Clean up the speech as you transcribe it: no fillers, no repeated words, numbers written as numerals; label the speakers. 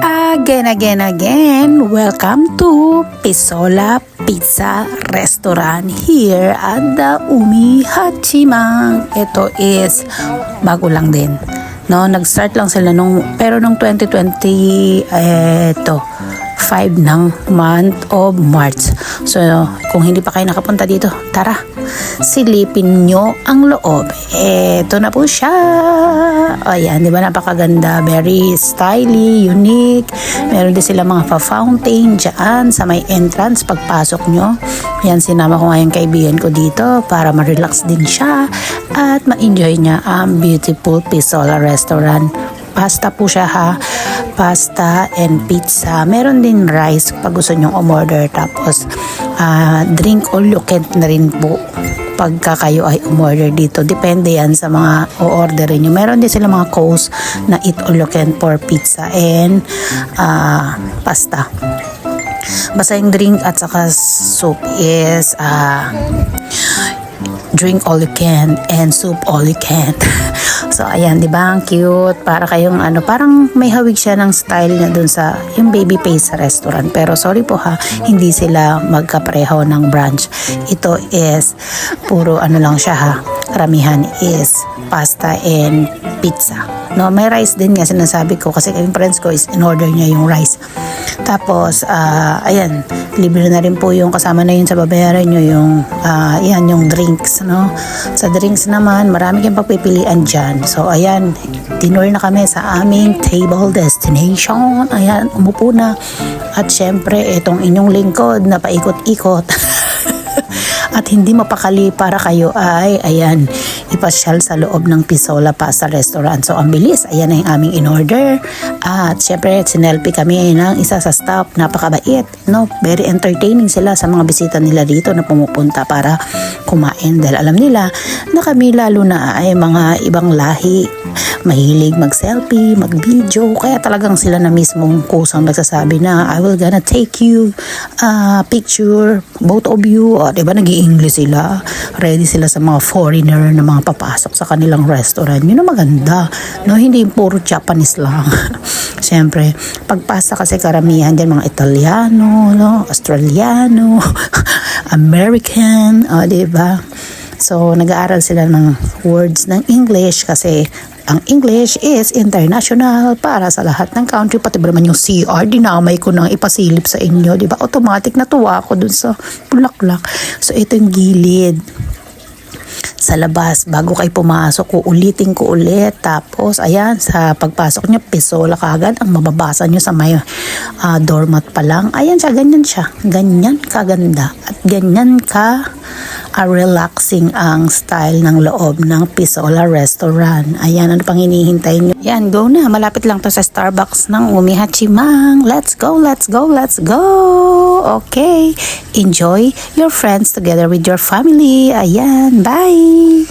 Speaker 1: Again, welcome to Pisola Pizza Restaurant here at the Umi Hachimang. Ito is bago lang din. No, nag-start lang sila nung 2020 5 ng month of March. So, kung hindi pa kayo nakapunta dito, tara, silipin nyo ang loob. Eto na po siya. Ayan, di ba napakaganda? Very stylish, unique. Meron din sila mga fountain dyan sa may entrance pagpasok nyo. Ayan, sinama ko nga yung kaibigan ko dito para ma-relax din siya at ma-enjoy niya ang beautiful Pisola restaurant. Pasta po siya ha. Pasta and pizza. Meron din rice pag gusto nyong umorder. Tapos drink all you can na rin po pagka kayo ay umorder dito. Depende yan sa mga o-orderin nyo. Meron din sila mga course na eat all you can for pizza and pasta. Basta yung drink at saka soup is drink all you can and soup all you can. So ayan, 'di ba? Ang cute. Para kayong parang may hawig siya ng style niya dun sa yung baby face sa restaurant. Pero sorry po ha, hindi sila magkapareho ng branch. Ito is puro lang siya ha. Karamihan is pasta and pizza. No, may rice din nga sinasabi ko kasi yung friends ko is in order niya yung rice. Tapos ayan, libre na rin po yung kasama na yun sa babayaran nyo yung yung drinks, no? Sa drinks naman, marami kang pagpipilian dyan. So, ayan, dinner na kami sa aming table destination. Ayan, umupo na. At syempre, itong inyong lingkod na paikot-ikot. At hindi mapakali para kayo ay, ayan, ipasyal sa loob ng Pisola Pasta Restaurant. So, ang bilis, ayan na yung aming in-order. At syempre, sinelfie kami ng isa sa staff. Napakabait, no? Very entertaining sila sa mga bisita nila dito na pumupunta para kumain. Dahil alam nila na kami lalo na ay mga ibang lahi. Mahilig mag-selfie, mag-video. Kaya talagang sila na mismong kusang nagsasabi na, I will gonna take you picture, both of you. O, diba, nag-i-English sila. Ready sila sa mga foreigner na mga papasok sa kanilang restaurant. Yun ang maganda. No, hindi puro Japanese lang. Siyempre, pagpasa kasi karamihan dyan mga Italiano, no, Australiano, American, diba? So, nag-aaral sila ng words ng English kasi ang English is international para sa lahat ng country. Pati ba naman yung CR, dinamay ko nang ipasilip sa inyo, diba? Automatic natuwa ako dun sa bulaklak. So, ito yung gilid sa labas. Bago kayo pumasok, uulitin ko ulit. Tapos, ayan, sa pagpasok nyo, Pisola kagad ang mababasa nyo sa may doormat pa lang. Ayan siya, ganyan siya. Ganyan kaganda. At ganyan ka relaxing ang style ng loob ng Pisola Restaurant. Ayan, ano pang hinihintay nyo? Ayan, go na. Malapit lang to sa Starbucks ng Umi Hachimang. Let's go, let's go, let's go! Okay. Enjoy your friends together with your family. Ayan, bye!